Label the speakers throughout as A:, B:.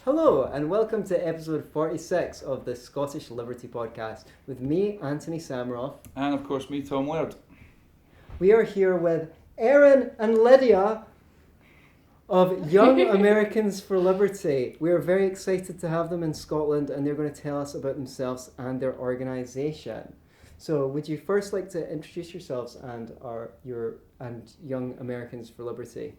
A: Hello and welcome to episode 46 of the Scottish Liberty Podcast with me, Antony Sammeroff.
B: And of course me, Tom Laird.
A: We are here with Erin and Lydia of Young Americans for Liberty. We are very excited to have them in Scotland and they're going to tell us about themselves and their organisation. So would you first like to introduce yourselves and Young Americans for Liberty?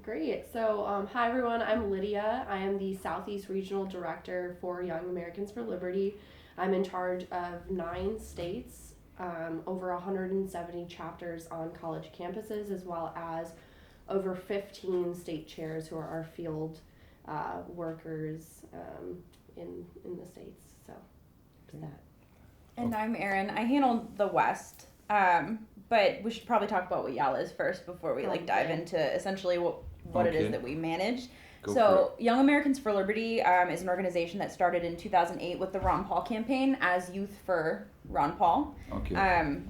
C: Great. So, hi everyone, I'm Lydia. I am the Southeast Regional Director for Young Americans for Liberty. I'm in charge of 9 states, over 170 chapters on college campuses, as well as over 15 state chairs who are our field workers in the states. So, there's that.
D: And I'm Erin. I handle the West. But we should probably talk about what YAL is first before we dive into essentially what it is that we manage. Young Americans for Liberty is an organization that started in 2008 with the Ron Paul campaign as Youth for Ron Paul.
B: Okay.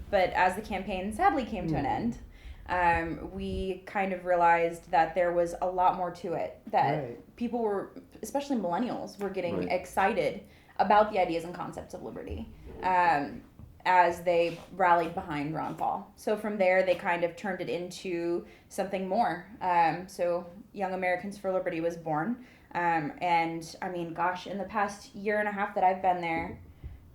D: But as the campaign sadly came to an end, we kind of realized that there was a lot more to it, that people were, especially millennials, were getting excited about the ideas and concepts of liberty. As they rallied behind Ron Paul. So from there, they kind of turned it into something more. So Young Americans for Liberty was born. And I mean, gosh, in the past year and a half that I've been there,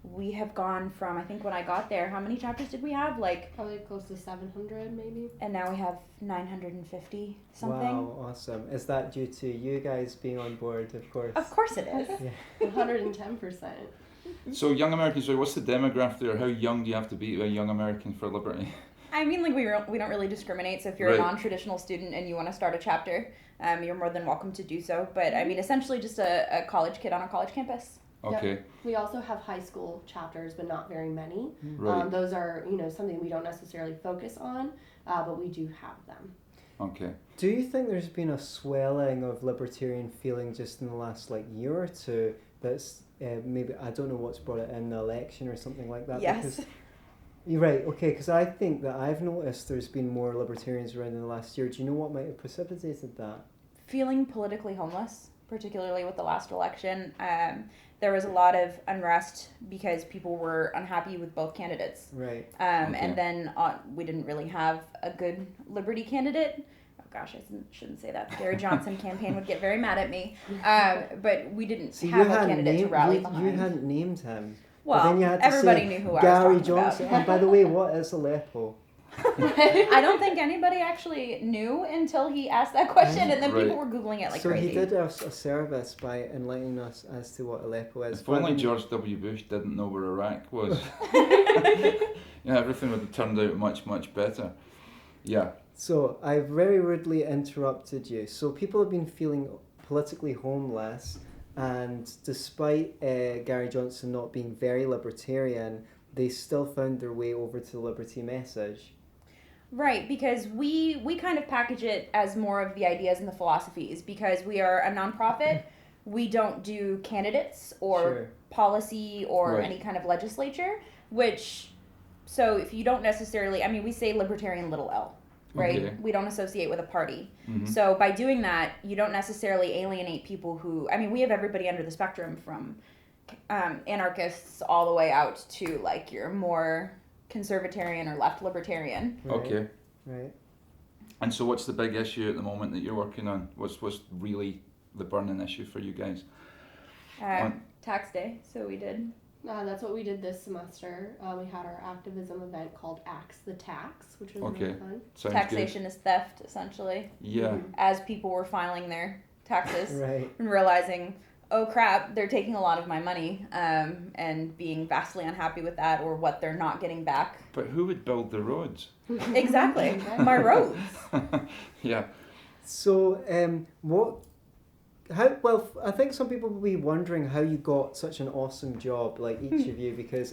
D: we have gone from, I think when I got there, how many chapters did we have?
C: Probably close to 700 maybe.
D: And now we have 950 something.
A: Wow, awesome. Is that due to you guys being on board, of course?
D: Of course it is.
C: 110%.
B: So Young Americans, what's the demographic there? How young do you have to be to be a Young American for Liberty?
D: I mean, we don't really discriminate. So if you're a non-traditional student and you want to start a chapter, you're more than welcome to do so. But I mean, essentially just a college kid on a college campus.
B: Okay.
C: Yep. We also have high school chapters, but not very many.
B: Right.
C: Those are, something we don't necessarily focus on, but we do have them.
B: Okay.
A: Do you think there's been a swelling of libertarian feeling just in the last year or two that's maybe, I don't know what's brought it in, the election or something like that?
D: Yes.
A: Because, you're right, okay, because I think that I've noticed there's been more libertarians around in the last year. Do you know what might have precipitated that?
D: Feeling politically homeless, particularly with the last election. There was a lot of unrest because people were unhappy with both candidates.
A: Right.
D: And then we didn't really have a good Liberty candidate. Oh gosh, I shouldn't say that. The Gary Johnson campaign would get very mad at me. But we didn't have a candidate to rally behind.
A: You hadn't named him.
D: Well,
A: then you had to
D: everybody
A: say
D: knew who I was
A: Gary
D: talking
A: Johnson.
D: about.
A: And by the way, what is Aleppo?
D: I don't think anybody actually knew until he asked that question, and then people were Googling it like
A: so
D: crazy.
A: He did us a service by enlightening us as to what Aleppo is.
B: If only George W. Bush didn't know where Iraq was. Everything would have turned out much, much better. Yeah.
A: So I very rudely interrupted you. So people have been feeling politically homeless, and despite Gary Johnson not being very libertarian, they still found their way over to the Liberty message.
D: Right, because we kind of package it as more of the ideas and the philosophies, because we are a nonprofit. We don't do candidates or policy or any kind of legislature, so if you don't necessarily, we say libertarian little l, right? Okay. We don't associate with a party. Mm-hmm. So by doing that, you don't necessarily alienate people who, we have everybody under the spectrum from anarchists all the way out to your more conservatarian or left libertarian.
A: Right.
B: Okay.
A: Right.
B: And so what's the big issue at the moment that you're working on? What's really the burning issue for you guys?
D: Tax day. So we did.
C: That's what we did this semester. We had our activism event called Axe the Tax, which was really fun.
B: Sounds
D: Taxation is theft, essentially.
B: Yeah.
D: As people were filing their taxes and realizing, oh crap, they're taking a lot of my money, and being vastly unhappy with that or what they're not getting back.
B: But who would build the roads?
D: Exactly. My roads.
B: Yeah.
A: So, I think some people will be wondering how you got such an awesome job, like each of you, because,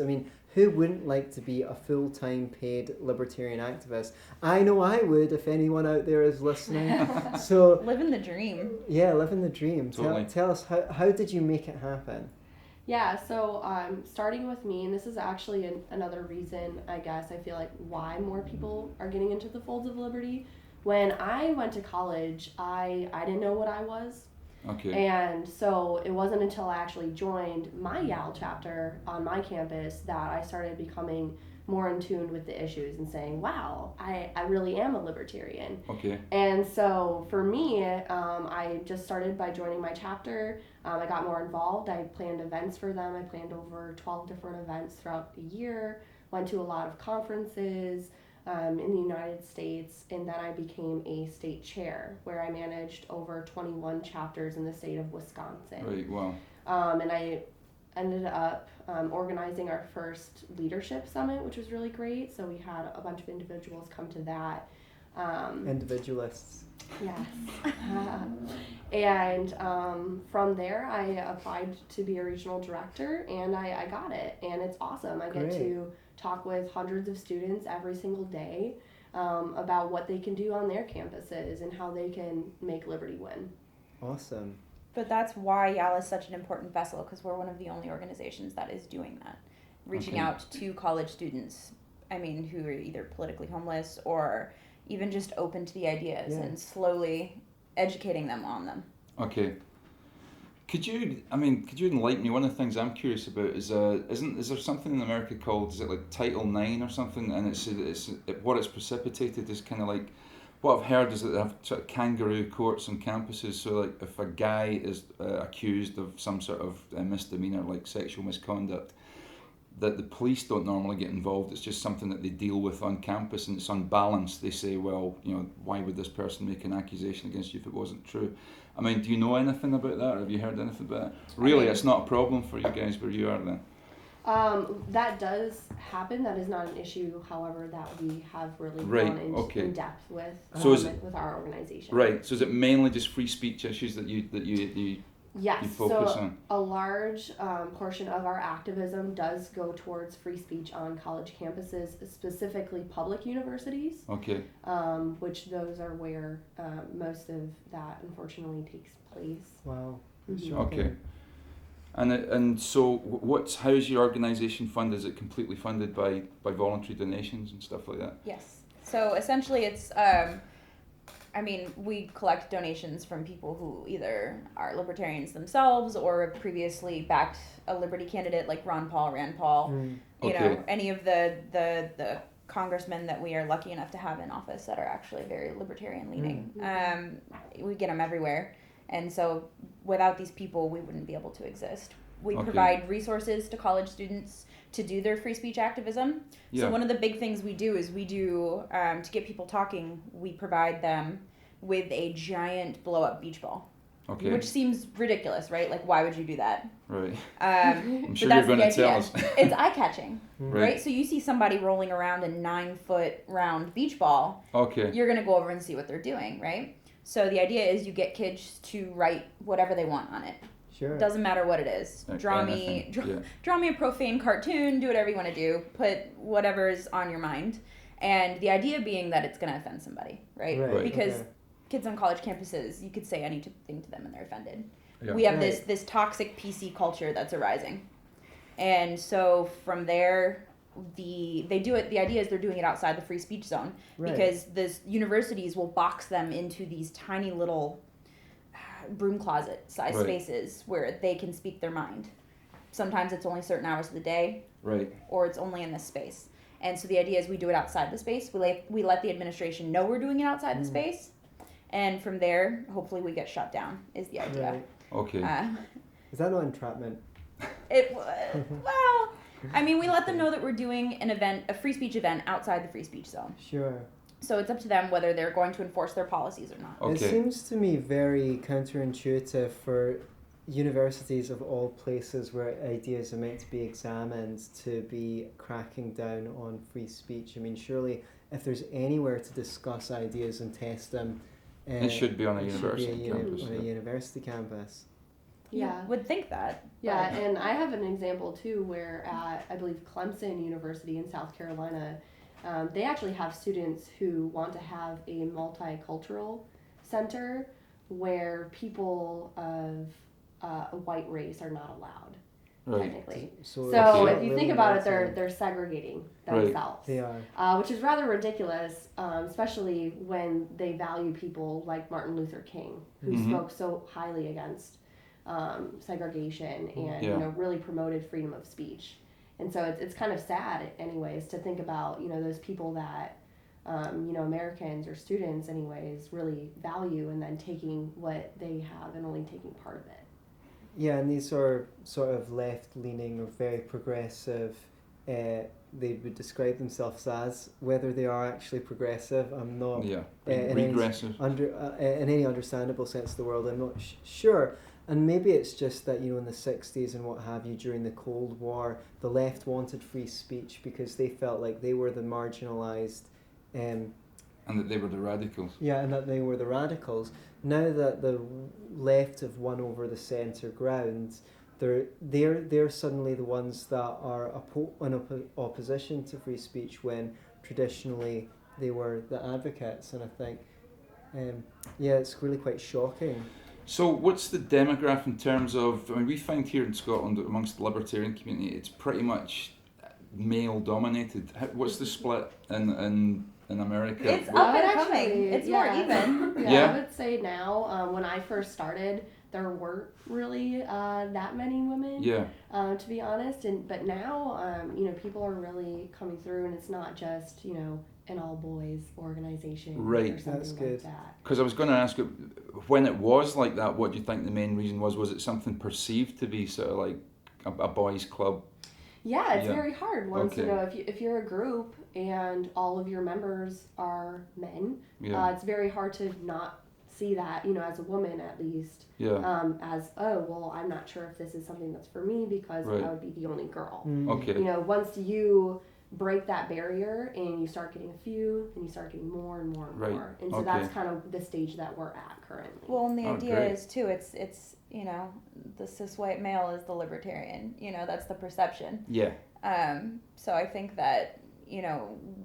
A: who wouldn't like to be a full-time paid libertarian activist? I know I would if anyone out there is listening. So
D: living the dream.
A: Yeah, living the dream.
B: Totally.
A: Tell us, how did you make it happen?
C: Yeah, so starting with me, and this is actually another reason, I guess, I feel like why more people are getting into the folds of liberty. When I went to college, I didn't know what I was.
B: Okay.
C: And so it wasn't until I actually joined my YAL chapter on my campus that I started becoming more in tune with the issues and saying, wow, I really am a libertarian.
B: Okay.
C: And so for me, I just started by joining my chapter. I got more involved. I planned events for them. I planned over 12 different events throughout the year, went to a lot of conferences in the United States, and then I became a state chair where I managed over 21 chapters in the state of Wisconsin.
B: Right, wow.
C: And I ended up organizing our first leadership summit, which was really great. So we had a bunch of individuals come to that.
A: Individualists.
C: Yes. And from there, I applied to be a regional director, and I got it. And it's awesome. I get to talk with hundreds of students every single day about what they can do on their campuses and how they can make Liberty win.
A: Awesome.
D: But that's why YAL is such an important vessel, because we're one of the only organizations that is doing that. Reaching out to college students, I mean, who are either politically homeless or even just open to the ideas and slowly educating them on them.
B: Okay. Could you enlighten me? One of the things I'm curious about is is there something in America called, is it like Title IX or something? And what it's precipitated is kind of like, what I've heard is that they have sort of kangaroo courts on campuses. So like if a guy is accused of some sort of misdemeanor like sexual misconduct, that the police don't normally get involved. It's just something that they deal with on campus, and it's unbalanced. They say, well, why would this person make an accusation against you if it wasn't true? I mean, do you know anything about that, or have you heard anything about it? Really, it's not a problem for you guys where you are then?
C: That does happen. That is not an issue, however, that we have really gone in depth with, with our organization.
B: Right. So is it mainly just free speech issues that you
C: Yes,
B: you focus
C: so
B: on?
C: A large portion of our activism does go towards free speech on college campuses, specifically public universities.
B: Okay.
C: Which those are where most of that unfortunately takes place.
A: Wow.
C: Mm-hmm.
B: Okay. And so how's your organisation funded? Is it completely funded by voluntary donations and stuff like that?
D: Yes. So essentially it's we collect donations from people who either are libertarians themselves or have previously backed a liberty candidate like Rand Paul, any of the congressmen that we are lucky enough to have in office that are actually very libertarian leaning. We get them everywhere. And so without these people, we wouldn't be able to exist. We provide resources to college students to do their free speech activism. Yeah. So one of the big things we do is to get people talking, we provide them with a giant blow-up beach ball. Okay. Which seems ridiculous, right? Like, why would you do that?
B: Right. I'm sure you're going to tell us.
D: It's eye-catching, right? So you see somebody rolling around a 9-foot round beach ball. Okay. You're going to go over and see what they're doing, right? So the idea is you get kids to write whatever they want on it.
A: Sure.
D: Doesn't matter what it is. Draw me a profane cartoon, do whatever you want to do, put whatever is on your mind. And the idea being that it's going to offend somebody, right? Because kids on college campuses, you could say anything to them and they're offended. Yeah. We have this toxic PC culture that's arising. And so from there, the idea is they're doing it outside the free speech zone because the universities will box them into these tiny little broom closet size spaces where they can speak their mind. Sometimes it's only certain hours of the day, or it's only in this space. And so the idea is we do it outside the space. We let the administration know we're doing it outside the space, and from there, hopefully, we get shut down. Is the idea?
A: Right.
B: Okay.
A: Is that not entrapment?
D: We let them know that we're doing an event, a free speech event outside the free speech zone.
A: Sure.
D: So it's up to them whether they're going to enforce their policies or not.
A: Okay. It seems to me very counterintuitive for universities of all places where ideas are meant to be examined to be cracking down on free speech. I mean, surely if there's anywhere to discuss ideas and test them,
B: it should be on a university campus.
A: On a university campus.
C: Yeah.
D: You would think that.
C: Yeah, and I have an example too where at, I believe, Clemson University in South Carolina, they actually have students who want to have a multicultural center where people of a white race are not allowed. technically.
A: So
C: If you think about it, they're segregating themselves,
A: They are.
C: which is rather ridiculous, especially when they value people like Martin Luther King, who spoke so highly against segregation and really promoted freedom of speech. And so it's kind of sad, anyways, to think about those people that Americans or students, anyways, really value, and then taking what they have and only taking part of it.
A: Yeah, and these are sort of left-leaning or very progressive. They would describe themselves as, whether they are actually progressive, I'm not.
B: Regressive.
A: In any understandable sense of the word, I'm not sure. And maybe it's just that, in the 60s and what have you, during the Cold War, the left wanted free speech because they felt like they were the marginalised.
B: And that they were the radicals.
A: Yeah, and that they were the radicals. Now that the left have won over the centre ground, they're suddenly the ones that are in opposition to free speech when traditionally they were the advocates. And I think, it's really quite shocking.
B: So what's the demographic in terms of, we find here in Scotland, amongst the libertarian community, it's pretty much male dominated. What's the split in America?
D: It's up and coming. It's more even.
C: I would say now, when I first started, there weren't really that many women, to be honest. But now, people are really coming through, and it's not just, an all-boys organization or something like that.
B: Because I was going to ask, when it was like that, what do you think the main reason was? Was it something perceived to be sort of like a boys' club?
C: Yeah, it's very hard once, if you're a group and all of your members are men, it's very hard to not see that, as a woman at least, as, I'm not sure if this is something that's for me because I would be the only girl. Once you break that barrier and you start getting a few, and you start getting more and more and more. And so that's kind of the stage that we're at currently.
D: Well, and the idea is too, it's the cis white male is the libertarian. That's the perception.
B: Yeah.
D: So I think that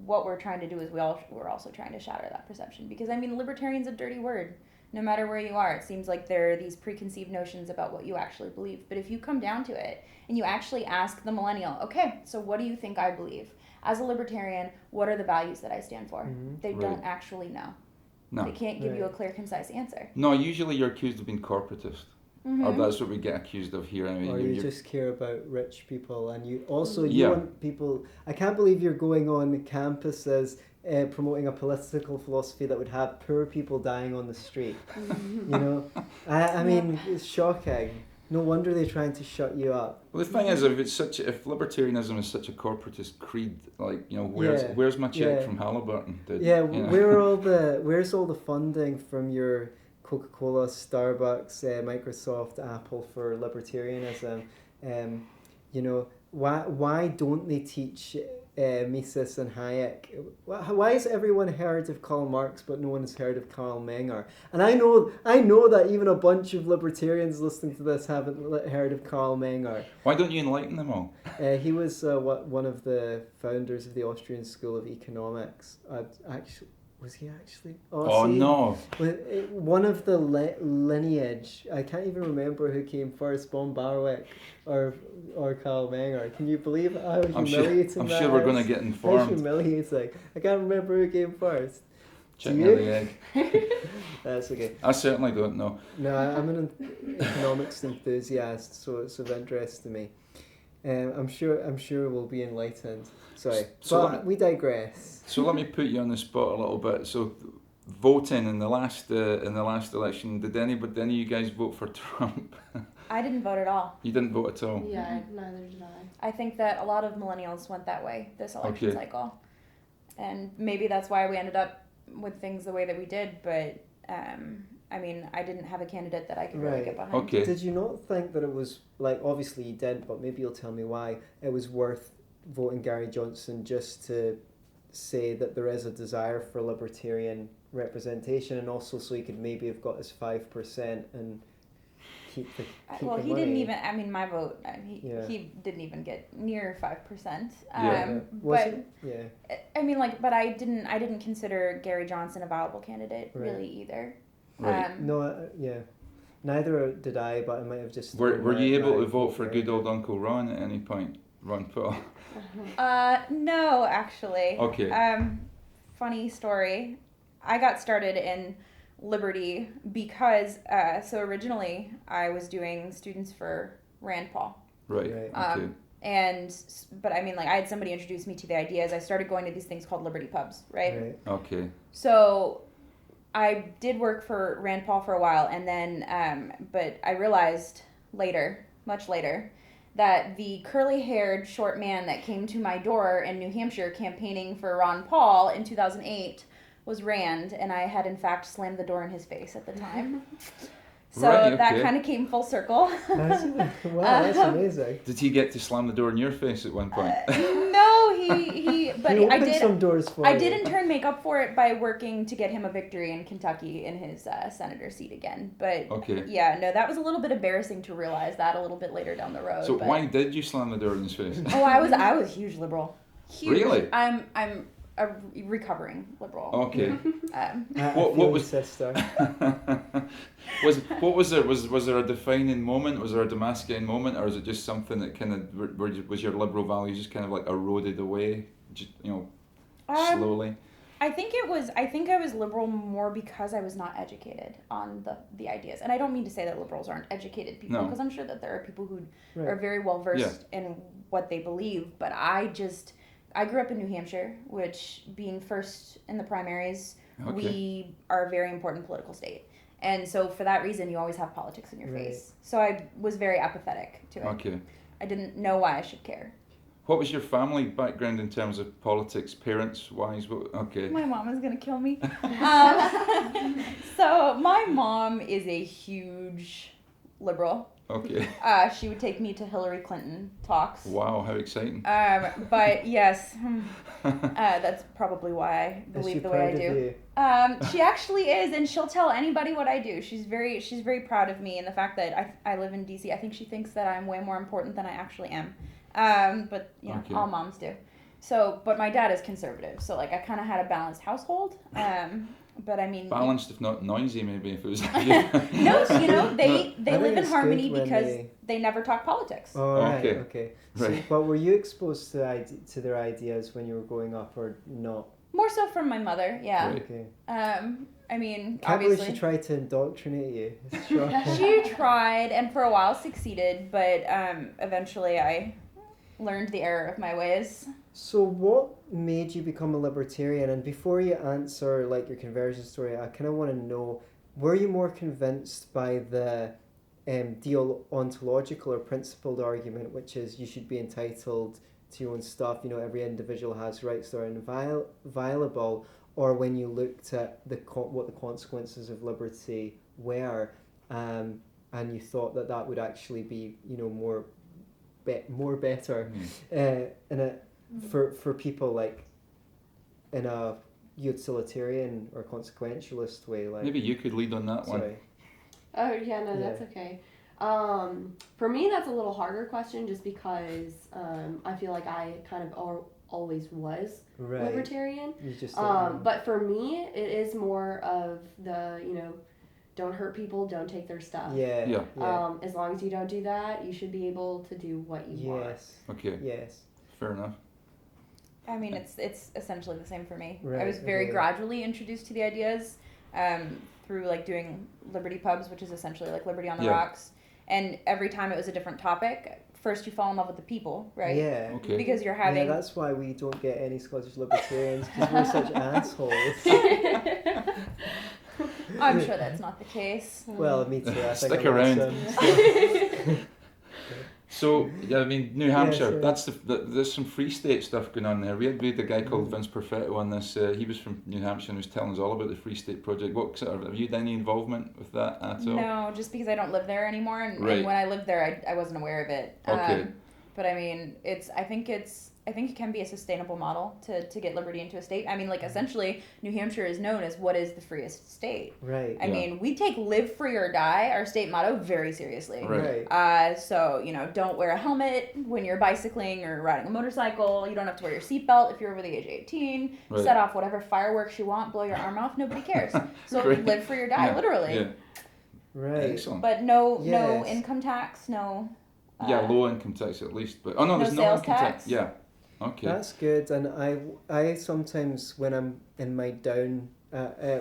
D: what we're trying to do is we're also trying to shatter that perception, because libertarian's a dirty word. No matter where you are, it seems like there are these preconceived notions about what you actually believe. But if you come down to it and you actually ask the millennial, okay, so what do you think I believe? As a libertarian, what are the values that I stand for? They don't actually know. No. They can't give you a clear, concise answer.
B: No, usually you're accused of being corporatist. Or that's what we get accused of here.
A: Or you just care about rich people, and you also you want people. I can't believe you're going on campuses promoting a political philosophy that would have poor people dying on the street. I mean, it's shocking. No wonder they're trying to shut you up.
B: Well, the thing is, if libertarianism is such a corporatist creed, where's my check from Halliburton?
A: Where's all the funding from your Coca-Cola, Starbucks, Microsoft, Apple for libertarianism? Why don't they teach Mises and Hayek? Why has everyone heard of Karl Marx but no one has heard of Karl Menger? And I know that even a bunch of libertarians listening to this haven't heard of Karl Menger.
B: Why don't you enlighten them all?
A: He was one of the founders of the Austrian School of Economics. Was he actually?
B: No.
A: One of the lineage. I can't even remember who came first, von Barwick or Karl Menger. Can you believe how humiliating
B: I'm sure we're going to get informed.
A: How humiliating. I can't remember who came first.
B: Chicken or the egg.
A: That's okay.
B: I certainly don't know.
A: No, I'm an economics enthusiast, so it's of interest to me. I'm sure we'll be enlightened. Sorry, we digress.
B: So let me put you on the spot a little bit. So, voting in the last election, did any of you guys vote for Trump?
D: I didn't vote at all.
B: You didn't vote at all?
C: Yeah, neither did I.
D: I think that a lot of millennials went that way this election cycle, and maybe that's why we ended up with things the way that we did. But I didn't have a candidate that I could really get behind.
B: Okay.
A: Did you not think that it was, obviously you did, but maybe you'll tell me why, it was worth voting Gary Johnson just to say that there is a desire for libertarian representation, and also so he could maybe have got his 5% and keep the
D: he
A: money.
D: didn't even, my vote, he didn't even get near 5%. But I didn't consider Gary Johnson a viable candidate really either.
A: Right. Neither did I, but I might have just.
B: Were you able to vote for good old Uncle Ron at any point? Ron Paul?
D: No, actually.
B: Okay.
D: Funny story. I got started in Liberty because, so originally I was doing students for Rand Paul.
B: Right. Okay.
D: But I mean, like, I had somebody introduce me to the ideas. I started going to these things called Liberty Pubs, right?
B: Okay.
D: So I did work for Rand Paul for a while, and then, but I realized later, much later, that the curly-haired short man that came to my door in New Hampshire campaigning for Ron Paul in 2008 was Rand, and I had in fact slammed the door in his face at the time. So that kind of came full circle.
A: Wow, that's amazing.
B: Did he get to slam the door in your face at one point?
D: No, he but
A: he
D: I
A: opened
D: did.
A: Some doors for
D: I
A: you.
D: did in turn make up for it by working to get him a victory in Kentucky in his senator seat again. But yeah, no, that was a little bit embarrassing to realize that a little bit later down the road.
B: So why did you slam the door in his face?
D: Oh, I was a huge liberal. Huge.
B: Really?
D: I'm a recovering liberal.
B: Okay.
A: What was
B: sister? Was there a defining moment? Was there a demasculating moment, or is it just something that kind of was your liberal values just kind of like eroded away, slowly?
D: I think I was liberal more because I was not educated on the ideas, and I don't mean to say that liberals aren't educated people, because I'm sure that there are people who are very well versed in what they believe, but I grew up in New Hampshire, which, being first in the primaries, we are a very important political state. And so for that reason, you always have politics in your face. So I was very apathetic to it.
B: Okay. I
D: didn't know why I should care.
B: What was your family background in terms of politics, parents-wise? Okay.
D: My mom is going to kill me. So my mom is a huge liberal.
B: Okay.
D: She would take me to Hillary Clinton talks.
B: Wow, how exciting.
D: But yes, that's probably why I believe the way I do. She actually is, and she'll tell anybody what I do. She's very proud of me and the fact that I live in DC. I think she thinks that I'm way more important than I actually am. But all moms do. So, but my dad is conservative, so like I kind of had a balanced household. But I mean,
B: balanced if not noisy, maybe, if it was.
D: No, they live in harmony because they never talk politics.
A: Oh, right, okay. So, but were you exposed to their ideas when you were growing up, or not?
D: More so from my mother, yeah.
B: Right.
A: Okay.
D: I mean,
A: Can't
D: obviously.
A: believe she tried to indoctrinate you. Sure.
D: She tried, and for a while succeeded, but eventually I learned the error of my ways.
A: So what made you become a libertarian? And before you answer like your conversion story, I kind of want to know, were you more convinced by the deontological or principled argument, which is you should be entitled to your own stuff, every individual has rights that are inviolable, or when you looked at what the consequences of liberty were, and you thought that would actually be more better for people like in a utilitarian or consequentialist way. Like,
B: maybe you could lead on that one.
C: Oh yeah, no, that's okay. For me, that's a little harder question, just because I feel like I kind of always was libertarian.
A: You just
C: but for me, it is more of the don't hurt people, don't take their stuff.
A: Yeah.
C: As long as you don't do that, you should be able to do what you want.
B: Okay.
A: Yes.
B: Fair enough.
D: I mean, it's essentially the same for me.
A: Right,
D: I was very gradually introduced to the ideas through like doing Liberty Pubs, which is essentially like Liberty on the Rocks. And every time it was a different topic. First, you fall in love with the people, right?
A: Yeah.
B: Okay.
D: Because you're having.
A: Yeah, that's why we don't get any Scottish libertarians, because we're such assholes.
D: I'm sure that's not the case.
A: Well, me too. I think
B: Stick around. So, I mean, New Hampshire, there's some Free State stuff going on there. We had a guy called Vince Perfetto on this. He was from New Hampshire and was telling us all about the Free State Project. Have you had any involvement with that at all?
D: No, just because I don't live there anymore. And when I lived there, I wasn't aware of it.
B: Okay.
D: But I mean, I think it can be a sustainable model to get liberty into a state. I mean, like, essentially, New Hampshire is known as what is the freest state.
A: Right.
D: I mean, we take live free or die, our state motto, very seriously.
A: Right.
D: So, don't wear a helmet when you're bicycling or riding a motorcycle. You don't have to wear your seatbelt if you're over the age of 18.
B: Right.
D: Set off whatever fireworks you want, blow your arm off, nobody cares. So live free or die, literally.
B: Yeah.
A: Right.
B: Excellent.
D: But no
A: Yes.
D: income tax, no.
B: Yeah, low income tax at least. But oh no,
D: No
B: there's no
D: sales
B: income
D: tax?
B: Yeah. Okay.
A: That's good. And I sometimes, when I'm in my down,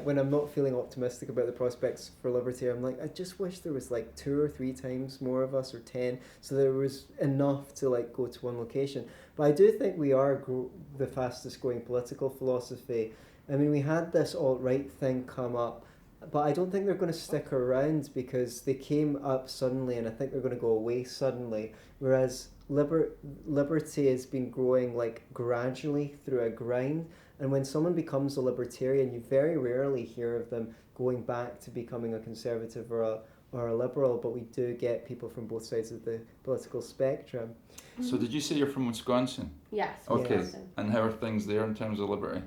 A: when I'm not feeling optimistic about the prospects for liberty, I'm like, I just wish there was like 2 or 3 times more of us, or 10, so there was enough to like go to one location. But I do think we are the fastest growing political philosophy. I mean, we had this alt-right thing come up, but I don't think they're going to stick around because they came up suddenly, and I think they're going to go away suddenly. Whereas liberty has been growing like gradually through a grind, and when someone becomes a libertarian, you very rarely hear of them going back to becoming a conservative or a liberal, but we do get people from both sides of the political spectrum.
B: So did you say you're from Wisconsin?
C: Yes.
B: Okay.
C: Wisconsin.
B: And how are things there in terms of liberty?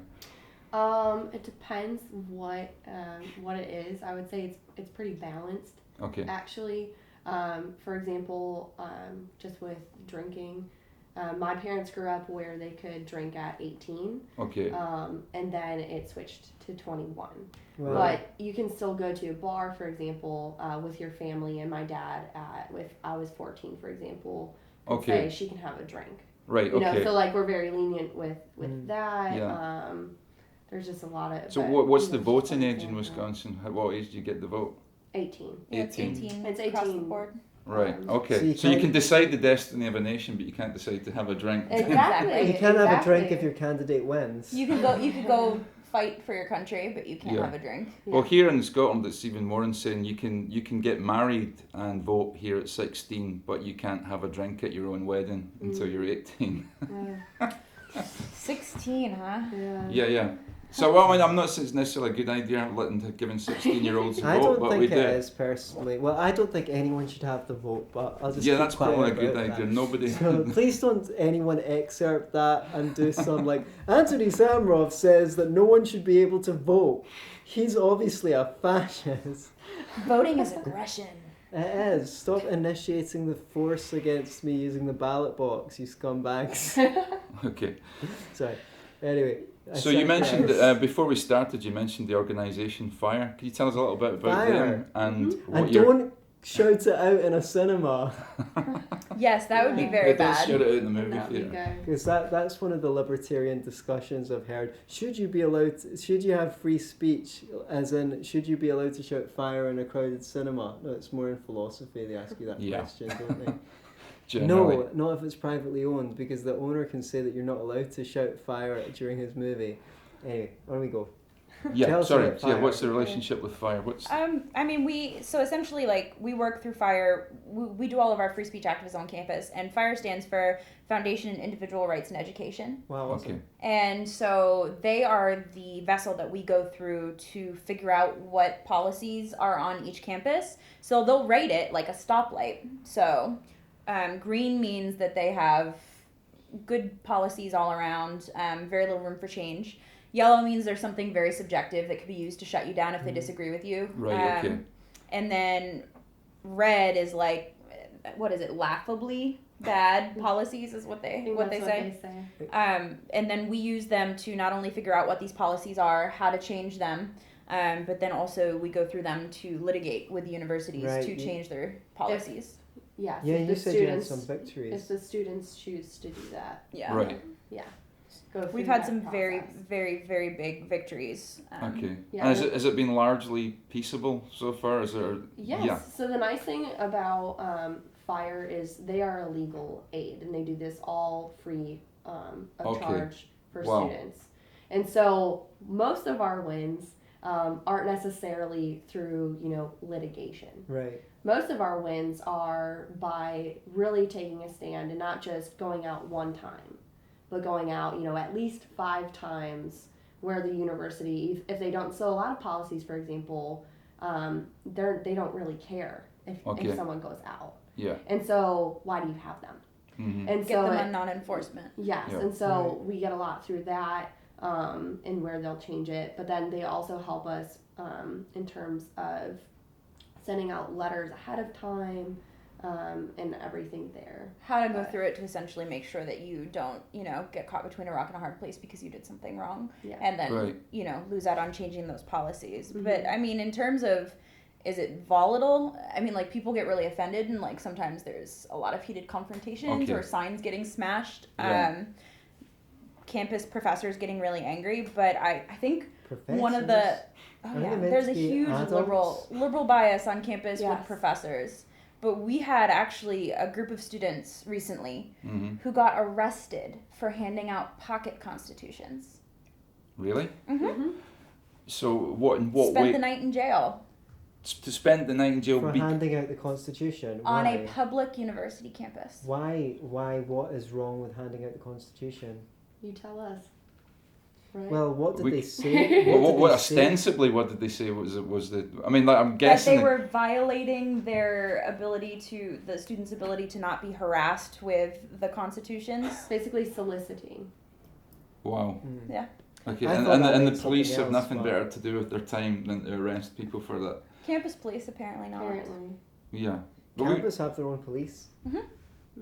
C: It depends what it is. I would say it's pretty balanced.
B: Okay.
C: Actually, for example, just with drinking, my parents grew up where they could drink at 18.
B: Okay.
C: And then it switched to 21.
A: Wow.
C: But you can still go to a bar, for example, with your family. And my dad, if I was 14, for example, could
B: Okay.
C: say she can have a drink.
B: Right.
C: You know,
B: Okay.
C: so like we're very lenient with that.
B: Yeah.
C: There's just a lot of.
B: So
C: but,
B: what's
C: you
B: the
C: know,
B: voting
C: just
B: age in
C: like
B: Wisconsin? What age do you get the vote?
C: 18.
D: Yeah, it's
B: 18.
C: It's
D: across the
C: 18.
D: board.
B: Right.
C: So
B: Okay. So you can decide the destiny of a nation, but you can't decide to have a drink.
C: Exactly.
A: You can't have a drink
C: exactly.
A: if your candidate wins.
D: You could go fight for your country, but you can't
B: Yeah.
D: have a drink.
B: Well, here in Scotland, it's even more insane. You can get married and vote here at 16, but you can't have a drink at your own wedding until you're 18.
D: 16, huh?
C: Yeah.
B: Yeah. So, well, I mean, I'm not saying it's necessarily a good idea giving 16-year-olds a
A: I
B: vote,
A: don't
B: but
A: think
B: we
A: it
B: do.
A: is personally. Well, I don't think anyone should have the vote, but I'll just
B: Yeah,
A: keep
B: that's
A: quiet
B: probably a
A: about
B: good
A: that.
B: idea. Nobody.
A: So please don't anyone excerpt that and do some like Antony Sammeroff says that no one should be able to vote. He's obviously a fascist.
D: Voting is aggression.
A: It is. Stop initiating the force against me using the ballot box, you scumbags.
B: Okay.
A: Sorry. Anyway.
B: So you mentioned before we started, you mentioned the organisation Fire. Can you tell us a little bit about
A: Fire.
B: them and what
A: And
B: you're?
A: don't shout it out in a cinema.
D: Yes, that would be
C: Yeah.
D: very
B: Don't
D: bad.
B: shout it out in the movie
C: That would be
B: theatre.
C: good.
A: Because that's one of the libertarian discussions I've heard. Should you have free speech, as in, should you be allowed to shout fire in a crowded cinema? No, it's more in philosophy they ask you that
B: Yeah.
A: question, don't they?
B: Generally.
A: No, not if it's privately owned, because the owner can say that you're not allowed to shout fire during his movie. Anyway, on we go. Tell
B: Yeah.
A: us
B: Sorry.
A: about
B: Yeah.
A: Fire.
B: What's the relationship with Fire? What's?
D: I mean, so essentially, like, we work through Fire. We do all of our free speech activism on campus, and Fire stands for Foundation in Individual Rights and Education.
A: Wow, awesome.
B: Okay.
D: And so they are the vessel that we go through to figure out what policies are on each campus. So they'll rate it like a stoplight. So green means that they have good policies all around, very little room for change. Yellow means there's something very subjective that could be used to shut you down if they disagree with you.
B: Right. Okay.
D: And then red is like, what is it, laughably bad policies is what
C: I
D: they
C: think
D: what
C: that's
D: they say. And then we use them to not only figure out what these policies are, how to change them, but then also we go through them to litigate with universities
A: Right,
D: to change their policies.
C: Yes.
A: Yeah,
C: if
A: you
C: the
A: said you had
C: students,
A: some
C: if
A: victories.
C: the students choose to do that,
D: Yeah.
B: Right.
C: go through
D: We've had
C: that
D: some very,
C: process.
D: very, very big victories.
B: Okay.
C: Yeah.
B: And has it been largely peaceable so far? Is there?
C: Yes.
B: Yeah.
C: So the nice thing about Fire is they are a legal aid, and they do this all free of
B: Okay.
C: charge for
B: Wow.
C: students. And so most of our wins aren't necessarily through litigation.
A: Right.
C: Most of our wins are by really taking a stand and not just going out one time, but going out at least 5 times where the university, if they don't. So a lot of policies, for example, they don't really care if
B: Okay.
C: someone goes out.
B: Yeah.
C: And so why do you have them?
B: Mm-hmm.
C: And
D: Get
C: so
D: them on non-enforcement.
C: yes,
B: Yeah.
C: and so we get a lot through that, and where they'll change it. But then they also help us in terms of sending out letters ahead of time, and everything there.
D: How to go
C: But-
D: through it to essentially make sure that you don't, get caught between a rock and a hard place because you did something wrong.
C: Yeah.
D: And then,
B: Right.
D: lose out on changing those policies.
C: Mhm.
D: But I mean, in terms of Is it volatile? I mean, like, people get really offended, and like sometimes there's a lot of heated confrontations or signs getting smashed.
B: Yeah.
D: Campus professors getting really angry, but I think one of the there's a huge liberal bias on campus with professors. But we had actually a group of students recently who got arrested for handing out pocket constitutions.
B: Really?
D: Mm-hmm.
B: So what way?
D: Spent the night in jail.
B: To spend the night in jail
A: for handing out the Constitution.
D: On a public university campus.
A: Why? What is wrong with handing out the Constitution?
C: You tell us. Right.
A: Well, what did they say?
B: What ostensibly, what did they say was the? I mean, like, I'm guessing
D: that they were violating the students' ability to not be harassed with the constitutions.
C: Basically soliciting.
B: Wow.
D: Yeah.
B: Okay, and the police have nothing better to do with their time than to arrest people for that.
D: Campus police apparently not.
B: Yeah.
A: Campus have their own police.
D: Mm-hmm.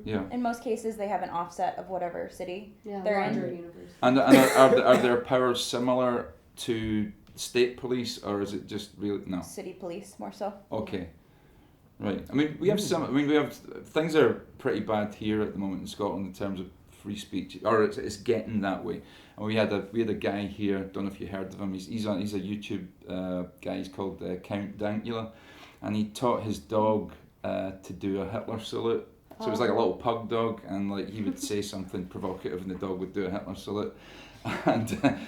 B: Yeah.
D: In most cases, they have an offset of whatever city
C: they're in.
B: And are their powers similar to state police, or is it just really no?
D: City police more so.
B: Okay. Right. I mean, we have things are pretty bad here at the moment in Scotland in terms of free speech, or it's getting that way. And we had a guy here. Don't know if you heard of him. He's a YouTube guy. He's called Count Dankula, and he taught his dog to do a Hitler salute. So it was like a little pug dog, and like he would say something provocative, and the dog would do a Hitler salute, and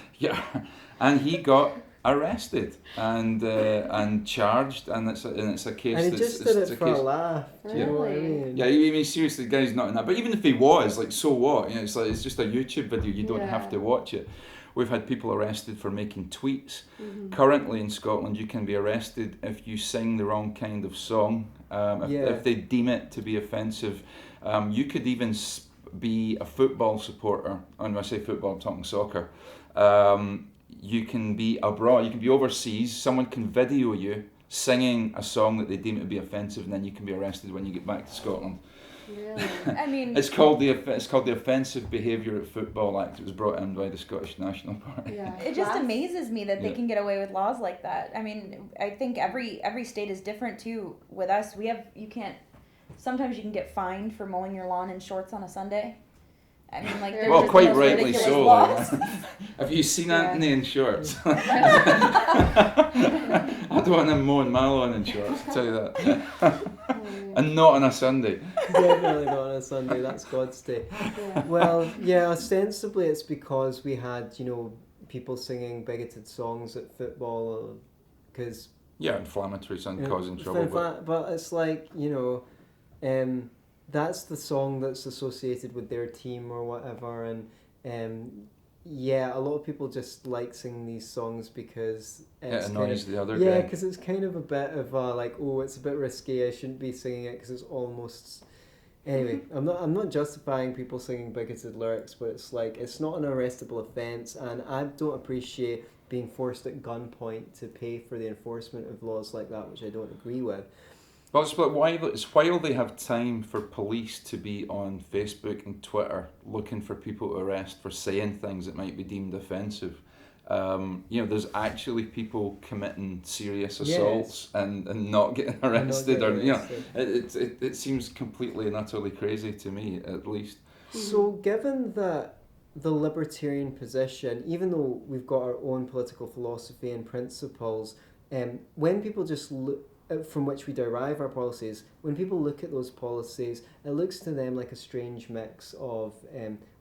B: and he got arrested and charged, and it's a case.
A: And he just did it for a laugh.
C: Really?
A: You know what I mean?
B: Yeah, I mean, seriously, the guy's not in that. But even if he was, like, so what? You know, it's like it's just a YouTube video. You don't have to watch it. We've had people arrested for making tweets. Mm-hmm. Currently in Scotland, you can be arrested if you sing the wrong kind of song. If they deem it to be offensive, you could even be a football supporter. And when I say football, I'm talking soccer. You can be abroad. You can be overseas. Someone can video you singing a song that they deem to be offensive, and then you can be arrested when you get back to Scotland.
C: Really?
D: I mean,
B: it's called the Offensive Behaviour at Football Act. It was brought in by the Scottish National Party.
C: Yeah.
D: It just amazes me that they can get away with laws like that. I mean, I think every state is different too. With us, sometimes you can get fined for mowing your lawn in shorts on a Sunday. I mean, like,
B: well, quite rightly so.
D: Laws.
B: Have you seen Antony in shorts? I don't want him mowing my lawn in shorts, I'll tell you that. And not on a Sunday.
A: Definitely not on a Sunday, that's God's day. Yeah. Well, yeah, ostensibly it's because we had, people singing bigoted songs at football, because...
B: Yeah, inflammatory, causing trouble.
A: But it's like, that's the song that's associated with their team or whatever, and a lot of people just like singing these songs because
B: it annoys the other guy.
A: Yeah, because it's kind of a bit of it's a bit risky, I shouldn't be singing it because it's almost... Anyway, I'm not justifying people singing bigoted lyrics, but it's like, it's not an arrestable offence, and I don't appreciate being forced at gunpoint to pay for the enforcement of laws like that, which I don't agree with.
B: Well, it's while they have time for police to be on Facebook and Twitter looking for people to arrest for saying things that might be deemed offensive. There's actually people committing serious assaults and not getting arrested. It seems completely and utterly crazy to me, at least.
A: So, given that the libertarian position, even though we've got our own political philosophy and principles, when people just look, from which we derive our policies, when people look at those policies, it looks to them like a strange mix of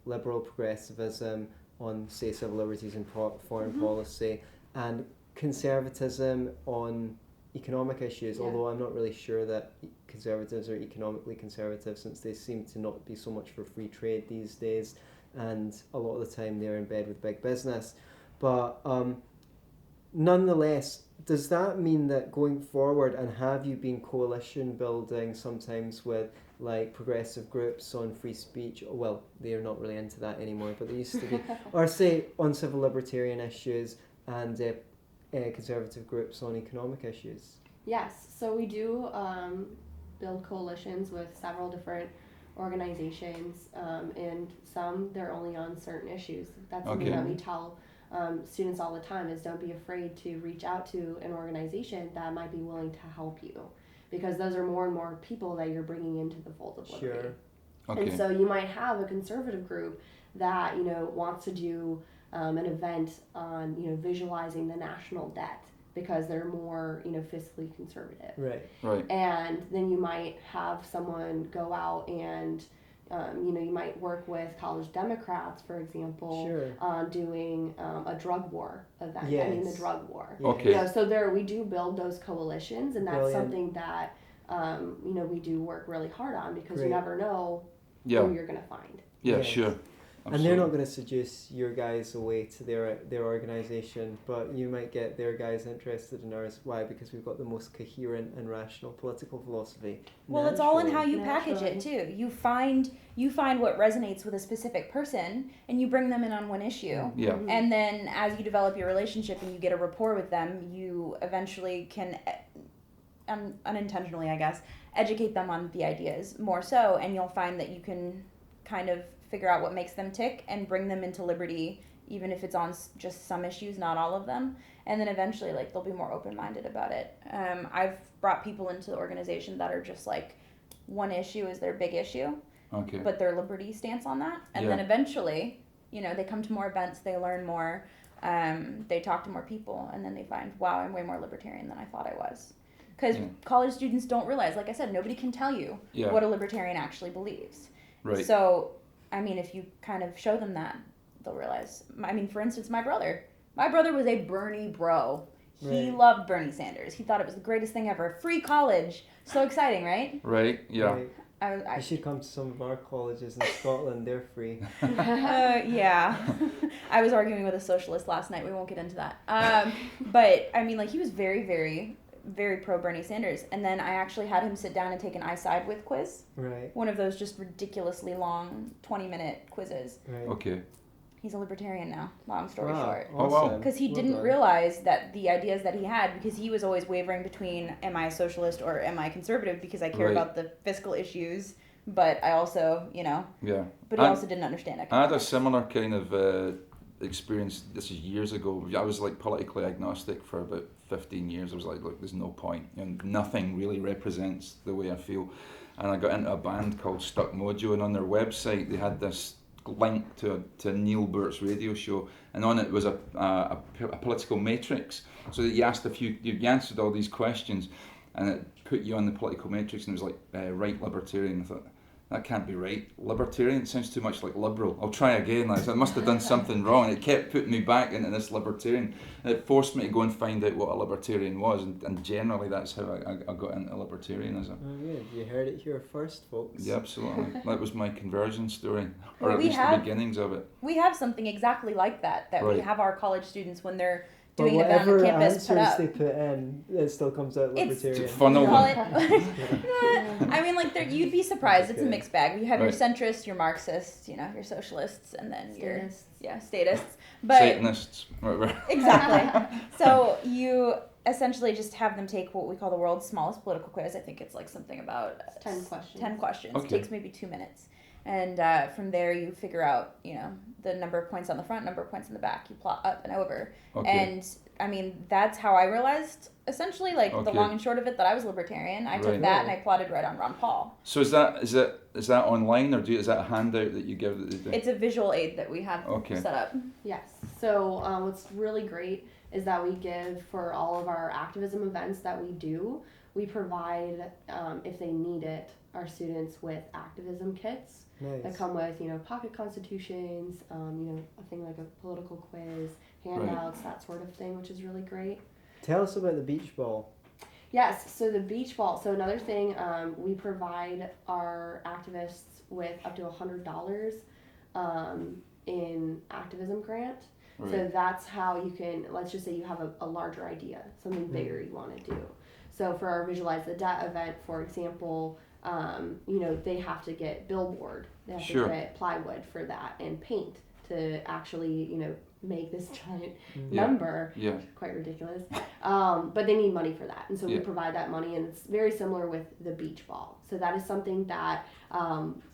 A: liberal progressivism on, say, civil liberties and foreign policy, and conservatism on economic issues, although I'm not really sure that conservatives are economically conservative, since they seem to not be so much for free trade these days, and a lot of the time they're in bed with big business. But nonetheless, does that mean that going forward, and have you been coalition building sometimes with like progressive groups on free speech? Well, they are not really into that anymore, but they used to be. Or say on civil libertarian issues, and conservative groups on economic issues?
C: Yes, so we do build coalitions with several different organizations, and some they're only on certain issues. That's something that we tell students all the time is don't be afraid to reach out to an organization that might be willing to help you, because those are more and more people that you're bringing into the fold of liberty.
A: Sure.
B: Okay.
C: And so you might have a conservative group that, wants to do an event on, visualizing the national debt because they're more, fiscally conservative.
A: Right.
B: Right.
C: And then you might have someone go out and, you might work with college Democrats, for example,
A: Sure.
C: on doing a drug war event.
A: Yes.
C: The drug war.
A: Yeah.
B: Okay.
C: So there, we do build those coalitions, and that's
A: Brilliant.
C: something that, we do work really hard on, because
A: Great.
C: you never know
B: Yeah.
C: who you're going to find.
B: Yeah.
A: Yes.
B: Sure.
A: And they're not going to seduce your guys away to their organisation, but you might get their guys interested in ours. Why? Because we've got the most coherent and rational political philosophy.
D: Well, it's all in how
A: Naturally.
D: you package it too. You find what resonates with a specific person, and you bring them in on one issue.
B: Yeah.
D: And then as you develop your relationship and you get a rapport with them, you eventually can, unintentionally, I guess, educate them on the ideas more so, and you'll find that you can kind of figure out what makes them tick and bring them into liberty, even if it's on just some issues, not all of them. And then eventually, they'll be more open-minded about it. I've brought people into the organization that are just one issue is their big issue,
B: Okay.
D: but their liberty stance on that. And then eventually, they come to more events, they learn more, they talk to more people, and then they find, wow, I'm way more libertarian than I thought I was. Because college students don't realize, like I said, nobody can tell you what a libertarian actually believes.
B: Right.
D: So, if you kind of show them that, they'll realize. For instance, my brother. My brother was a Bernie bro. He
A: Right.
D: loved Bernie Sanders. He thought it was the greatest thing ever. Free college. So exciting, right?
B: Right. Yeah.
A: Right. You should come to some of our colleges in Scotland. They're free.
D: Yeah. I was arguing with a socialist last night. We won't get into that. But, he was very, very, very pro Bernie Sanders. And then I actually had him sit down and take an I Side With quiz.
A: Right.
D: One of those just ridiculously long 20-minute quizzes.
A: Right.
B: Okay.
D: He's a libertarian now, long story
A: Wow.
D: short.
B: Oh, wow.
A: Awesome.
D: Because he
A: Well
D: didn't
A: done.
D: realize that the ideas that he had, because he was always wavering between, am I a socialist or am I conservative, because I care
B: Right.
D: about the fiscal issues, but I also,
B: Yeah.
D: but he also didn't understand
B: I had a
D: economics.
B: similar kind of experience. This is years ago. I was politically agnostic for about 15 years. I was like, look, there's no point. Nothing really represents the way I feel. And I got into a band called Stuck Mojo, and on their website they had this link to Neil Burt's radio show, and on it was a political matrix. So that you answered all these questions, and it put you on the political matrix, and it was like right libertarian. I thought, that can't be right. Libertarian sounds too much like liberal. I'll try again. I must have done something wrong. And it kept putting me back into this libertarian. And it forced me to go and find out what a libertarian was. And generally that's how I got into libertarianism.
A: Oh, good. You heard it here first, folks.
B: Yeah, absolutely. That was my conversion story. Or
D: Well,
B: at
D: we
B: least
D: have-
B: the beginnings of it.
D: We have something exactly like that we
B: Right.
D: have our college students when they're
A: But
D: doing an event on
A: whatever
D: the campus put
A: answers
D: up.
A: they put in, it still comes out
D: It's-
A: libertarian.
B: Funnel
D: Call
B: them.
D: it, you'd be surprised. It's a
A: Okay.
D: mixed bag. You have
B: Right.
D: your centrists, your Marxists, your socialists, and then your
C: Statists.
D: statists. But
B: Satanists, whatever.
D: exactly. So you essentially just have them take what we call the world's smallest political quiz. I think it's something about
C: 10 questions.
D: 10 questions.
B: Okay.
D: It takes maybe 2 minutes. And from there you figure out, the number of points on the front, number of points in the back. You plot up and over.
B: Okay.
D: And that's how I realized, essentially, the
B: Okay.
D: long and short of it, that I was libertarian. I took
B: Right.
D: that and I plotted right on Ron Paul.
B: So is that online, or is that a handout that you give that they do?
D: It's a visual aid that we have
B: Okay.
D: set up.
C: Yes. So what's really great is that we give, for all of our activism events that we do, we provide, if they need it, our students with activism kits that
A: Nice.
C: come with, pocket constitutions, a thing like a political quiz, handouts, that sort of thing, which is really great.
A: Tell us about the beach ball.
C: Yes, so the beach ball. So another thing, we provide our activists with up to $100 in activism grant.
B: Right.
C: So that's how you can, let's just say you have a larger idea, something bigger you want to do. So for our Visualize the Debt event, for example, they have to get billboard, they have
B: Sure.
C: to get plywood for that, and paint to actually, make this giant number.
B: Yeah.
C: Quite ridiculous. But they need money for that. And so we
B: Yeah.
C: provide that money, and it's very similar with the beach ball. So that is something that,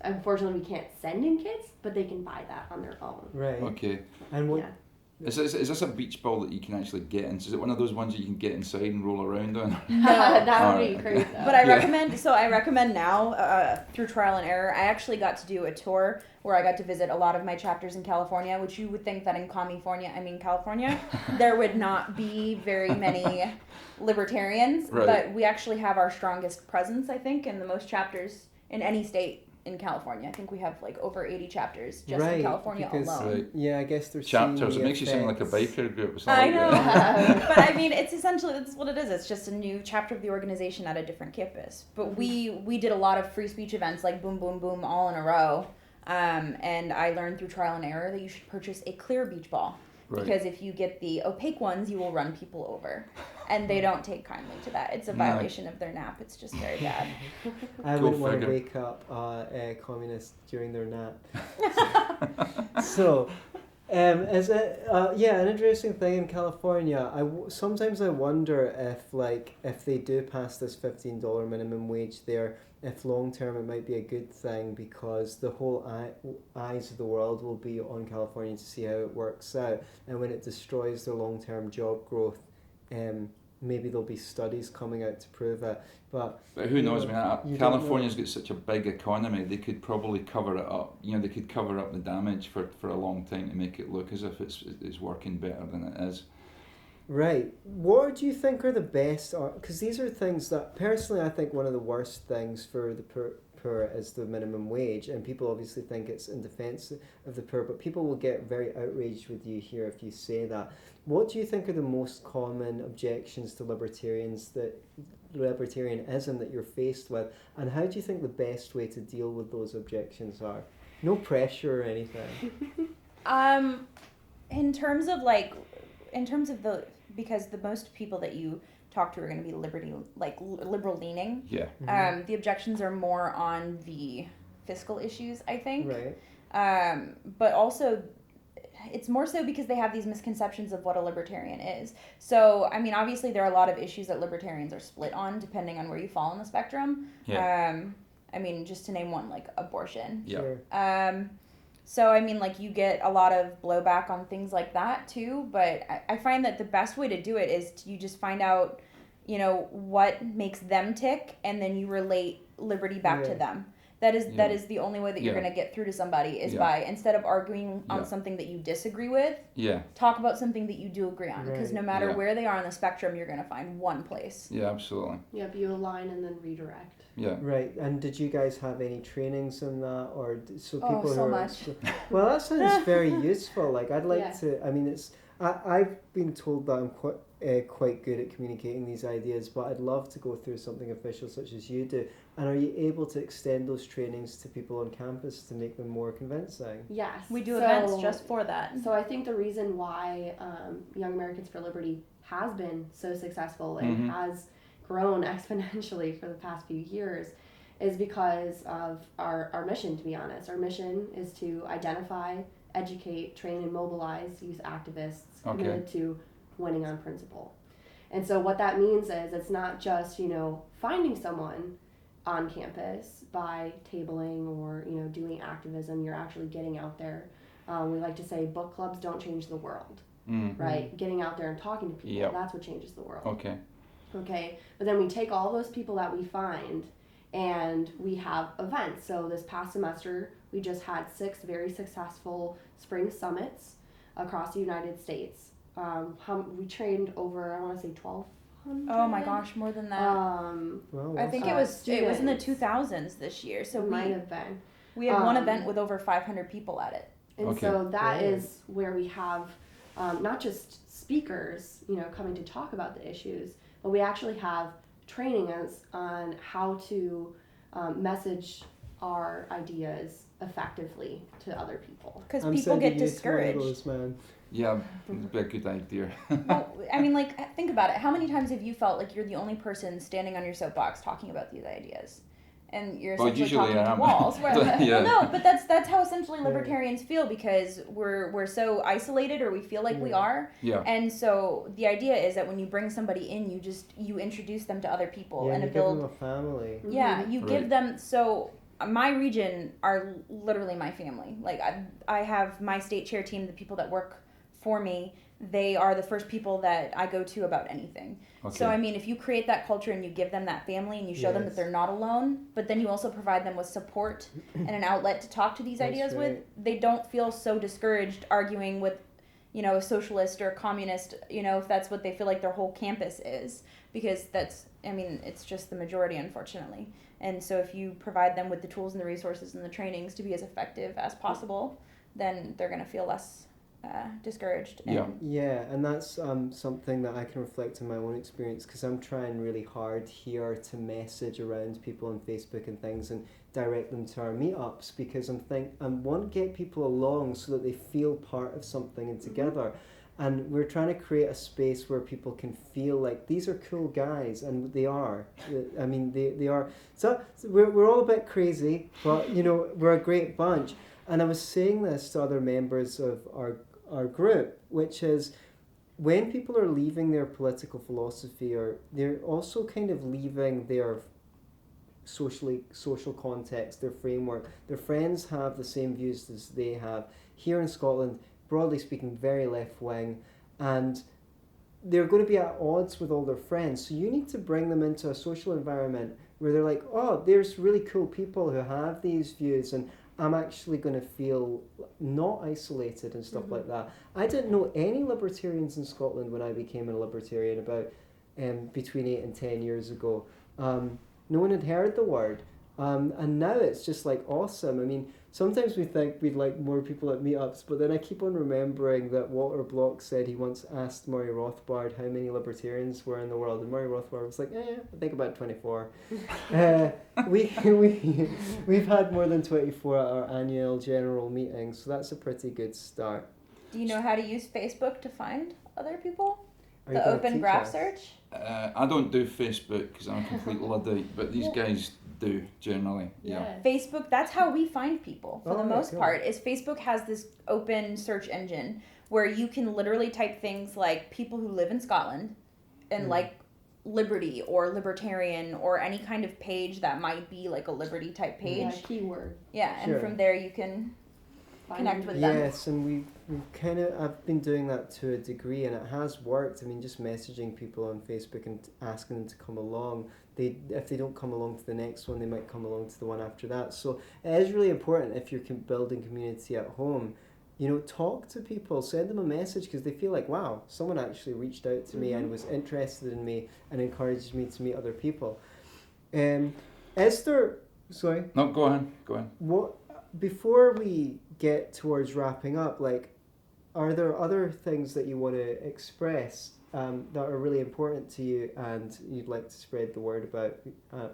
C: unfortunately, we can't send in kits, but they can buy that on their own.
A: Right.
B: Okay.
A: And what?
C: Yeah.
B: Is this a beach ball that you can actually get in? Is it one of those ones that you can get inside and roll around on?
D: No,
C: that would be crazy.
D: But I recommend now, through trial and error, I actually got to do a tour where I got to visit a lot of my chapters in California, which you would think that in California, there would not be very many libertarians,
B: right.
D: But we actually have our strongest presence, I think, in the most chapters in any state in California. I think we have like over 80 chapters just in California alone.
B: Right.
A: Yeah, I guess there's
B: chapters. It makes you sound like a biker group or something.
D: I know, but I mean, it's essentially, that's what it is. It's just a new chapter of the organization at a different campus. But we did a lot of free speech events, like boom, boom, boom, all in a row. And I learned through trial and error that you should purchase a clear beach ball. Right. Because if you get the opaque ones, you will run people over. And they don't take kindly to that. It's a violation of their nap. It's just very bad.
A: I wouldn't want to wake up a communist during their nap. So, an interesting thing in California. Sometimes I wonder if they do pass this $15 minimum wage there, if long term it might be a good thing, because the whole eyes of the world will be on California to see how it works out, and when it destroys their long term job growth, maybe there'll be studies coming out to prove it. But
B: who knows? I mean, California's got such a big economy; they could probably cover it up. They could cover up the damage for a long time to make it look as if it's working better than it is. Right.
A: What do you think are the best? Because these are things that, personally, I think one of the worst things for the poor is the minimum wage, and people obviously think it's in defense of the poor, but people will get very outraged with you here if you say that. What do you think are the most common objections to libertarianism that you're faced with, and how do you think the best way to deal with those objections are? No pressure or anything.
D: Because the most people that you talk to are going to be liberal leaning.
B: Yeah.
D: The objections are more on the fiscal issues, I think.
A: Right.
D: But also, it's more so because they have these misconceptions of what a libertarian is. So, I mean, obviously there are a lot of issues that libertarians are split on, depending on where you fall on the spectrum.
B: Yeah.
D: I mean, just to name one, like abortion.
B: Yeah.
A: Sure.
D: So, I mean, like, you get a lot of blowback on things like that, too. But I find that the best way to do it is you just find out, what makes them tick, and then you relate liberty back to them. That is the only way that you're going to get through to somebody is by, instead of arguing on something that you disagree with, talk about something that you do agree on. Because no matter where they are on the spectrum, you're going to find one place.
B: Yeah, absolutely.
C: Yep, you align and then redirect.
B: Yeah.
A: Right. And did you guys have any trainings in that, or people
D: so
A: who are
D: much.
A: Well, that sounds very useful. Like, I'd like to. I mean, I've been told that I'm quite good at communicating these ideas, but I'd love to go through something official such as you do. And are you able to extend those trainings to people on campus to make them more convincing?
C: Yes.
D: We do events just for that.
C: So I think the reason why Young Americans for Liberty has been so successful and has grown exponentially for the past few years is because of our mission, to be honest. Our mission is to identify, educate, train, and mobilize youth activists committed to winning on principle. And so what that means is it's not just, finding someone on campus by tabling or, doing activism. You're actually getting out there. We like to say book clubs don't change the world, right? Getting out there and talking to people, that's what changes the world. Okay, but then we take all those people that we find and we have events. So this past semester, we just had 6 very successful spring summits across the United States. We trained over, I want to say 1,200.
D: Oh my gosh, more than that. I think it was in the 2000s this year. So
C: might have been.
D: We had one event with over 500 people at it.
C: And so that is where we have not just speakers, coming to talk about the issues, but we actually have training on how to message our ideas effectively to other people.
D: Because people get discouraged.
B: Yeah, it'd be a good idea.
D: Well, I mean, think about it. How many times have you felt like you're the only person standing on your soapbox talking about these ideas? And you're essentially talking to walls. Well, no, but that's how essentially libertarians feel, because we're so isolated, or we feel like we are.
A: Yeah.
D: And so the idea is that when you bring somebody in, you introduce them to other people and
A: you
D: build
A: give them a family.
D: Yeah, you give them. So my region are literally my family. Like I have my state chair team, the people that work for me, they are the first people that I go to about anything.
B: Okay.
D: So, I mean, if you create that culture and you give them that family and you show them that they're not alone, but then you also provide them with support and an outlet to talk to these ideas with, they don't feel so discouraged arguing with, you know, a socialist or a communist, you know, if that's what they feel like their whole campus is. Because that's, I mean, it's just the majority, unfortunately. And so if you provide them with the tools and the resources and the trainings to be as effective as possible, then they're going to feel less discouraged.
A: Yeah, and that's something that I can reflect on my own experience, because I'm trying really hard here to message around people on Facebook and things and direct them to our meetups, because I want to get people along so that they feel part of something and together. And we're trying to create a space where people can feel like these are cool guys, and they are. I mean, they are. So we're all a bit crazy, but, you know, we're a great bunch. And I was saying this to other members of our group, which is when people are leaving their political philosophy, or they're also kind of leaving their social context, their framework. Their friends have the same views as they have. Here in Scotland, broadly speaking, very left-wing, and they're going to be at odds with all their friends. So you need to bring them into a social environment where they're like, oh, there's really cool people who have these views, and I'm actually going to feel not isolated and stuff like that. I didn't know any libertarians in Scotland when I became a libertarian about between 8 and 10 years ago. No one had heard the word. And now it's just like awesome. I mean, sometimes we think we'd like more people at meetups, but then I keep on remembering that Walter Block said he once asked Murray Rothbard how many libertarians were in the world, and Murray Rothbard was like, I think about 24. We've had more than 24 at our annual general meeting, so that's a pretty good start.
D: Do you know how to use Facebook to find other people? The open graph search?
B: I don't do Facebook because I'm a complete Luddite, but these guys do generally. Yeah.
D: Facebook, that's how we find people for the most part. Is Facebook has this open search engine where you can literally type things like people who live in Scotland and like liberty or libertarian or any kind of page that might be like a liberty type page.
C: Yeah, keyword.
D: Yeah, and from there you can connect with them.
A: Yes, and we've kind of, I've been doing that to a degree, and it has worked. I mean, just messaging people on Facebook and asking them to come along. If they don't come along to the next one, they might come along to the one after that. So it is really important, if you're building community at home, you know, talk to people, send them a message, because they feel like, wow, someone actually reached out to me and was interested in me and encouraged me to meet other people. Sorry?
B: No, go on.
A: Before we get towards wrapping up, like, are there other things that you want to express that are really important to you and you'd like to spread the word about?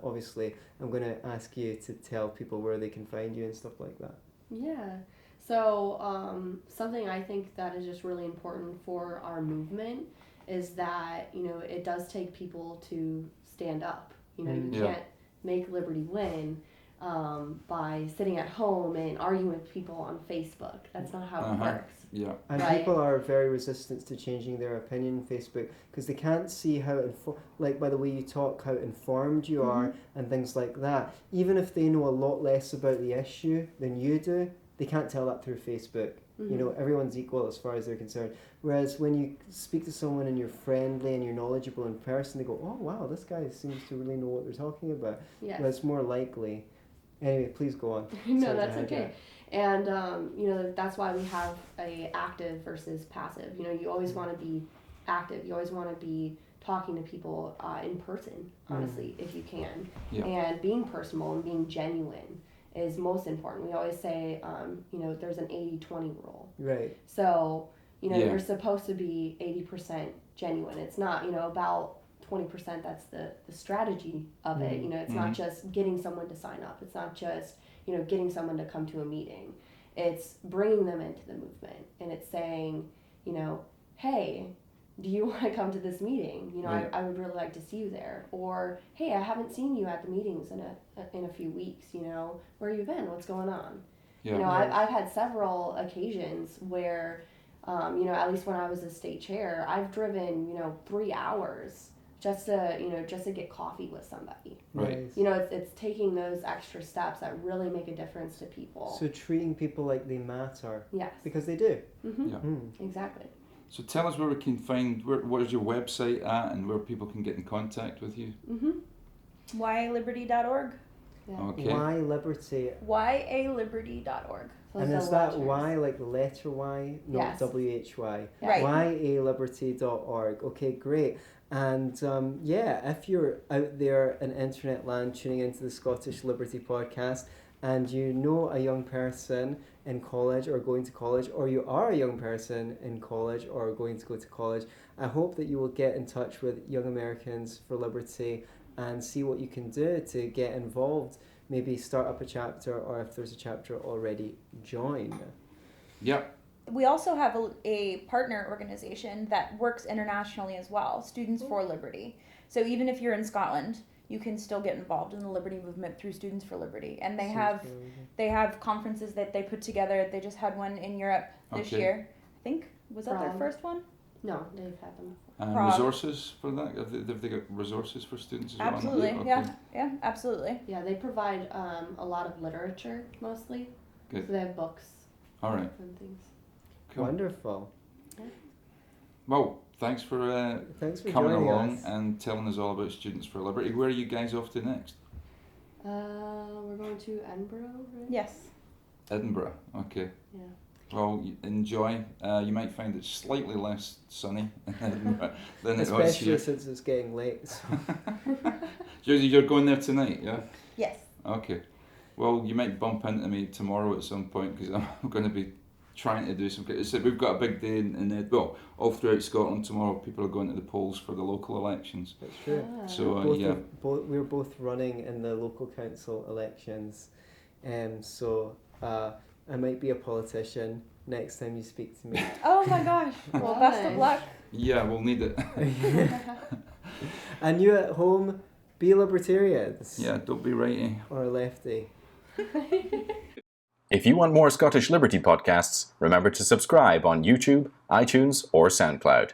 A: Obviously, I'm going to ask you to tell people where they can find you and stuff like that.
C: Yeah. So something I think that is just really important for our movement is that, you know, it does take people to stand up. You know, you can't make liberty win by sitting at home and arguing with people on Facebook. That's not how it works.
B: Yeah.
A: And people are very resistant to changing their opinion on Facebook because they can't see how, like by the way you talk, how informed you are and things like that. Even if they know a lot less about the issue than you do, they can't tell that through Facebook. You know, everyone's equal as far as they're concerned. Whereas when you speak to someone and you're friendly and you're knowledgeable in person, they go, oh wow, this guy seems to really know what they're talking about.
C: Yes.
A: Well, it's more likely. Anyway, please go on.
C: No, that's okay. And, you know, that's why we have a active versus passive. You know, you always want to be active. You always want to be talking to people in person, honestly, if you can. Yeah. And being personal and being genuine is most important. We always say, you know, there's an 80-20 rule.
A: Right.
C: So, you know, you're supposed to be 80% genuine. It's not, you know, about 20%, that's the strategy of it. You know, it's not just getting someone to sign up. It's not just, you know, getting someone to come to a meeting. It's bringing them into the movement. And it's saying, you know, hey, do you want to come to this meeting? You know, I would really like to see you there. Or, hey, I haven't seen you at the meetings in a few weeks, you know. Where have you been? What's going on? Yeah. You know, I've had several occasions where, you know, at least when I was a state chair, I've driven, you know, 3 hours just to get coffee with somebody.
B: Right.
C: You know, it's taking those extra steps that really make a difference to people.
A: So treating people like they matter.
C: Yes.
A: Because they do.
C: Exactly.
B: So tell us where we can find, what is your website at and where people can get in contact with you?
D: YALiberty.org.
C: Yeah.
B: Okay.
A: Why Liberty?
D: YALiberty.org.
C: So
A: And
C: the
A: is that
C: letters.
A: Y like the letter Y, not
C: Yes.
A: WHY?
D: Right.
A: YALiberty.org. Okay, great. And if you're out there in internet land tuning into the Scottish Liberty podcast and you know a young person in college or going to college, or you are a young person in college or going to go to college, I hope that you will get in touch with Young Americans for Liberty and see what you can do to get involved. Maybe start up a chapter, or if there's a chapter already, join.
B: Yep.
D: We also have a partner organization that works internationally as well, Students for Liberty. So even if you're in Scotland, you can still get involved in the Liberty movement through Students for Liberty. And they have conferences that they put together. They just had one in Europe this year. I think, was that their first one?
C: No, they've had them.
B: Resources for that? Have they got resources for students as well?
D: Absolutely,
B: Okay.
D: yeah, absolutely.
C: Yeah, they provide a lot of literature mostly.
B: Good.
C: So they have books.
B: All right.
C: And things.
B: Cool.
A: Wonderful.
B: Well, thanks for coming
A: joining
B: along
A: us.
B: and telling us all about Students for Liberty. Where are you guys off to next?
C: We're going to Edinburgh, right?
D: Yes.
B: Edinburgh. Okay.
C: Yeah.
B: Well, enjoy. You might find it slightly less sunny in Edinburgh than it was
A: Especially
B: here.
A: since it's getting late. So.
B: You're going there tonight, yeah?
D: Yes.
B: Okay. Well, you might bump into me tomorrow at some point because I'm going to be trying to do some. We've got a big day in all throughout Scotland tomorrow. People are going to the polls for the local elections.
A: That's true.
B: So
A: We're both running in the local council elections, so I might be a politician next time you speak to me.
D: Oh my gosh. Well, best of luck.
B: Yeah, we'll need it.
A: And you at home, be libertarians.
B: Yeah, don't be righty.
A: Or lefty.
E: If you want more Scottish Liberty podcasts, remember to subscribe on YouTube, iTunes, or SoundCloud.